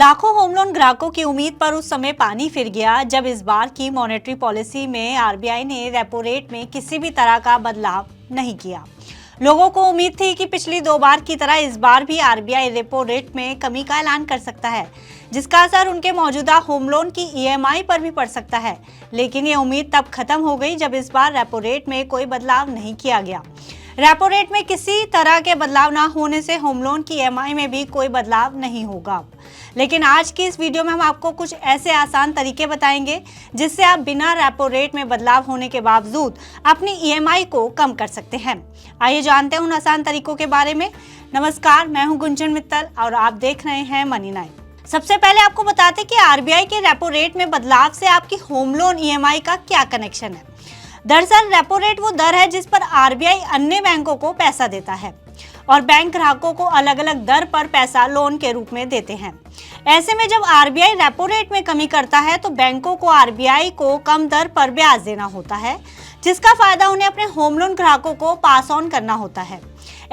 लाखों home loan ग्राहकों की उम्मीद पर उस समय पानी फिर गया जब इस बार की मॉनेटरी पॉलिसी में आरबीआई ने रेपो रेट में किसी भी तरह का बदलाव नहीं किया। लोगों को उम्मीद थी कि पिछली दो बार की तरह इस बार भी आरबीआई रेपो रेट में कमी का ऐलान कर सकता है, जिसका असर उनके मौजूदा होम लोन की ईएमआई पर भी पड़ सकता है। लेकिन ये उम्मीद तब खत्म हो गई जब इस बार रेपो रेट में कोई बदलाव नहीं किया गया। रेपो रेट में किसी तरह के बदलाव ना होने से होम लोन की ईएमआई में भी कोई बदलाव नहीं होगा। लेकिन आज की इस वीडियो में हम आपको कुछ ऐसे आसान तरीके बताएंगे जिससे आप बिना रेपो रेट में बदलाव होने के बावजूद अपनी ईएमआई को कम कर सकते हैं। आइए जानते हैं उन आसान तरीकों के बारे में। नमस्कार, मैं हूं गुंजन मित्तल और आप देख रहे हैं मनी 9। सबसे पहले आपको बताते कि आरबीआई के रेपो रेट में बदलाव से आपकी होम लोन ईएमआई का क्या कनेक्शन है। दरअसल रेपो रेट वो दर है जिस पर आरबीआई अन्य बैंकों को पैसा देता है और बैंक ग्राहकों को अलग अलग दर पर पैसा लोन के रूप में देते हैं। ऐसे में जब आरबीआई रेपो रेट में कमी करता है तो बैंकों को आरबीआई को कम दर पर ब्याज देना होता है, जिसका फायदा उन्हें अपने होम लोन ग्राहकों को पास ऑन करना होता है।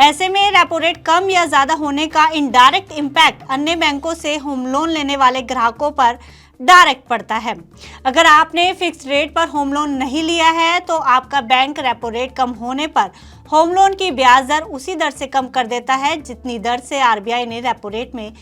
ऐसे में रेपो रेट कम या ज्यादा होने का इनडायरेक्ट इम्पैक्ट अन्य बैंकों से होम लोन लेने वाले ग्राहकों पर डायरेक्ट पड़ता है। अगर आपने फिक्स रेट पर होम लोन नहीं लिया है तो आपका बैंक रेपो रेट कम होने पर होम लोन की ब्याज दर उसी दर से कम कर देता है जितनी दर से आरबीआई ने रेपो रेट में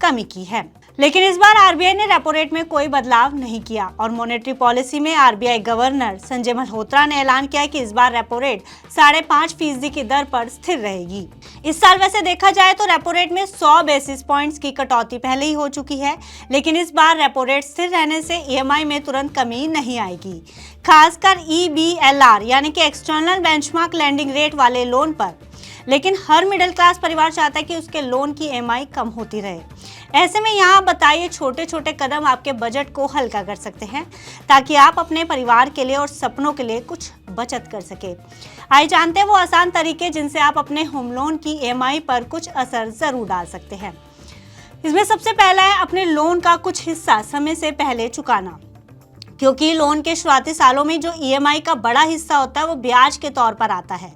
कमी की है। लेकिन इस बार आरबीआई ने रेपो रेट में कोई बदलाव नहीं किया और मॉनेटरी पॉलिसी में आरबीआई गवर्नर संजय मल्होत्रा ने ऐलान किया कि इस बार रेपो रेट 5.5% की दर पर स्थिर रहेगी। इस साल वैसे देखा जाए तो रेपो रेट में 100 बेसिस पॉइंट्स की कटौती पहले ही हो चुकी है, लेकिन इस बार रेपो रेट स्थिर रहने से ईएमआई में तुरंत कमी नहीं आएगी, खासकर ईबीएलआर यानी कि एक्सटर्नल बेंचमार्क लेंडिंग रेट वाले लोन पर। लेकिन हर मिडिल क्लास परिवार चाहता है कि उसके लोन की ईएमआई कम होती रहे। ऐसे में यहाँ बताइए छोटे छोटे कदम आपके बजट को हल्का कर सकते हैं ताकि आप अपने परिवार के लिए और सपनों के लिए कुछ बचत कर सके। आइए जानते हैं वो आसान तरीके जिनसे आप अपने होम लोन की ईएमआई पर कुछ असर जरूर डाल सकते हैं। इसमें सबसे पहला है अपने लोन का कुछ हिस्सा समय से पहले चुकाना, क्योंकि लोन के शुरुआती सालों में जो ईएमआई का बड़ा हिस्सा होता है वो ब्याज के तौर पर आता है।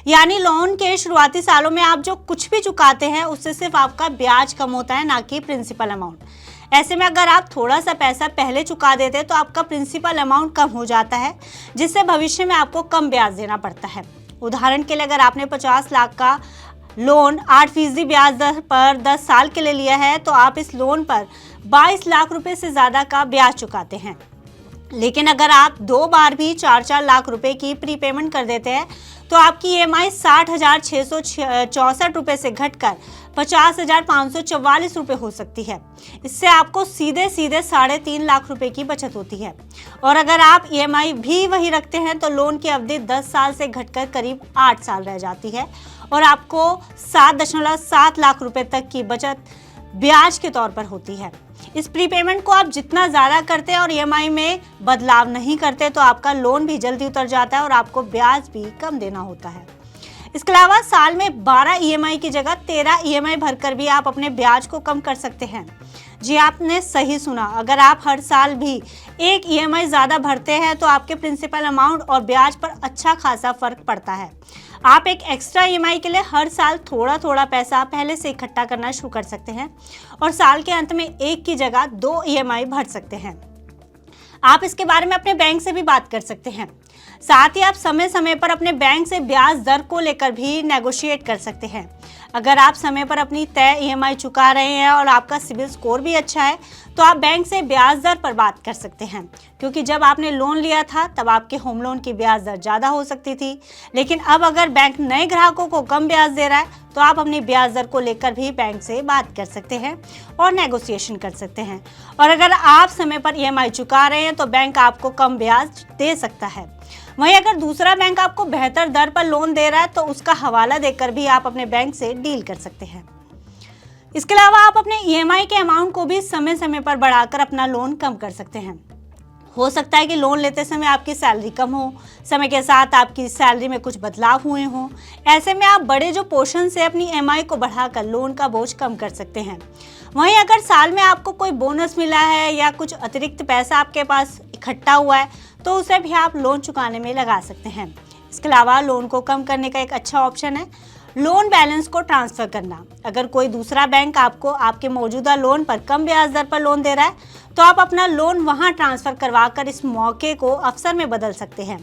यानी लोन के शुरुआती सालों में आप जो कुछ भी चुकाते हैं उससे सिर्फ आपका ब्याज कम होता है, ना कि प्रिंसिपल अमाउंट। ऐसे में अगर आप थोड़ा सा पैसा पहले चुका देते हैं तो आपका प्रिंसिपल अमाउंट कम हो जाता है, जिससे भविष्य में आपको कम ब्याज देना पड़ता है। उदाहरण के लिए अगर आपने 50 लाख का लोन 8% ब्याज दर पर 10 साल के लिए लिया है तो आप इस लोन पर 22 लाख रुपए से ज़्यादा का ब्याज चुकाते हैं। लेकिन अगर आप 2 बार भी 4-4 लाख रुपए की प्रीपेमेंट कर देते हैं तो आपकी ईएमआई 60,664 रुपए से घटकर 50,544 रुपए हो सकती है। इससे आपको सीधे 3.5 लाख रुपए की बचत होती है। और अगर आप ईएमआई भी वही रखते हैं तो लोन की अवधि 10 साल से घटकर करीब 8 साल रह जाती है और आपको 7.7 लाख रुपए तक की बचत ब्याज के तौर पर होती है। इस प्रीपेमेंट को आप जितना ज़्यादा करते हैं और ईएमआई में बदलाव नहीं करते तो आपका लोन भी जल्दी उतर जाता है और आपको ब्याज भी कम देना होता है। इसके अलावा साल में 12 ईएमआई की जगह 13 ईएमआई भरकर भी आप अपने ब्याज को कम कर सकते हैं। जी, आपने सही सुना। अगर आप हर साल भी एक ईएमआई ज़्यादा भरते हैं तो आपके प्रिंसिपल अमाउंट और ब्याज पर अच्छा खासा फर्क पड़ता है। आप एक एक्स्ट्रा ईएमआई के लिए हर साल थोड़ा थोड़ा पैसा पहले से इकट्ठा करना शुरू कर सकते हैं और साल के अंत में एक की जगह 2 ईएमआई भर सकते हैं। आप इसके बारे में अपने बैंक से भी बात कर सकते हैं। साथ ही आप समय समय पर अपने बैंक से ब्याज दर को लेकर भी नेगोशिएट कर सकते हैं। अगर आप समय पर अपनी तय ईएमआई चुका रहे हैं और आपका सिबिल स्कोर भी अच्छा है तो आप बैंक से ब्याज दर पर बात कर सकते हैं, क्योंकि जब आपने लोन लिया था तब आपके होम लोन की ब्याज दर ज़्यादा हो सकती थी। लेकिन अब अगर बैंक नए ग्राहकों को कम ब्याज दे रहा है तो आप अपनी ब्याज दर को लेकर भी बैंक से बात कर सकते हैं और नेगोशिएशन कर सकते हैं। और अगर आप समय पर ईएमआई चुका रहे हैं तो बैंक आपको कम ब्याज दे सकता है। वहीं अगर दूसरा बैंक आपको बेहतर दर पर लोन दे रहा है तो उसका हवाला देकर भी आप अपने बैंक से डील कर सकते हैं। इसके अलावा आप अपने ईएमआई के अमाउंट को भी समय समय पर बढ़ाकर अपना लोन कम कर सकते हैं। हो सकता है कि लोन लेते समय आपकी सैलरी कम हो, समय के साथ आपकी सैलरी में कुछ बदलाव हुए हों। ऐसे में आप बड़े जो पोर्शन से अपनी ईएमआई को बढ़ाकर लोन का बोझ कम कर सकते हैं। वहीं अगर साल में आपको कोई बोनस मिला है या कुछ अतिरिक्त पैसा आपके पास इकट्ठा हुआ है तो उसे भी आप लोन चुकाने में लगा सकते हैं। इसके अलावा लोन को कम करने का एक अच्छा ऑप्शन है लोन बैलेंस को ट्रांसफर करना। अगर कोई दूसरा बैंक आपको आपके मौजूदा लोन पर कम ब्याज दर पर लोन दे रहा है तो आप अपना लोन वहां ट्रांसफर करवाकर इस मौके को अवसर में बदल सकते हैं।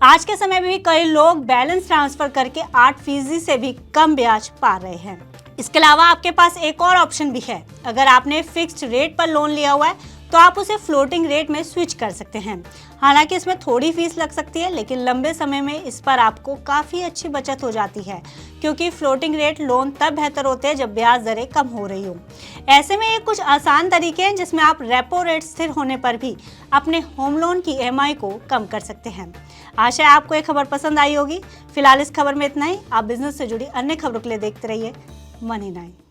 आज के समय में भी कई लोग बैलेंस ट्रांसफर करके 8% से भी कम ब्याज पा रहे हैं। इसके अलावा आपके पास एक और ऑप्शन भी है। अगर आपने फिक्स्ड रेट पर लोन लिया हुआ है तो आप उसे फ्लोटिंग रेट में स्विच कर सकते हैं। हालांकि इसमें थोड़ी फीस लग सकती है, लेकिन लंबे समय में इस पर आपको काफ़ी अच्छी बचत हो जाती है, क्योंकि फ्लोटिंग रेट लोन तब बेहतर होते हैं जब ब्याज दरें कम हो रही हो। ऐसे में ये कुछ आसान तरीके हैं जिसमें आप रेपो रेट स्थिर होने पर भी अपने होम लोन की EMI को कम कर सकते हैं। आशा है आपको ये खबर पसंद आई होगी। फिलहाल इस खबर में इतना ही। आप बिजनेस से जुड़ी अन्य खबरों के लिए देखते रहिए Money9।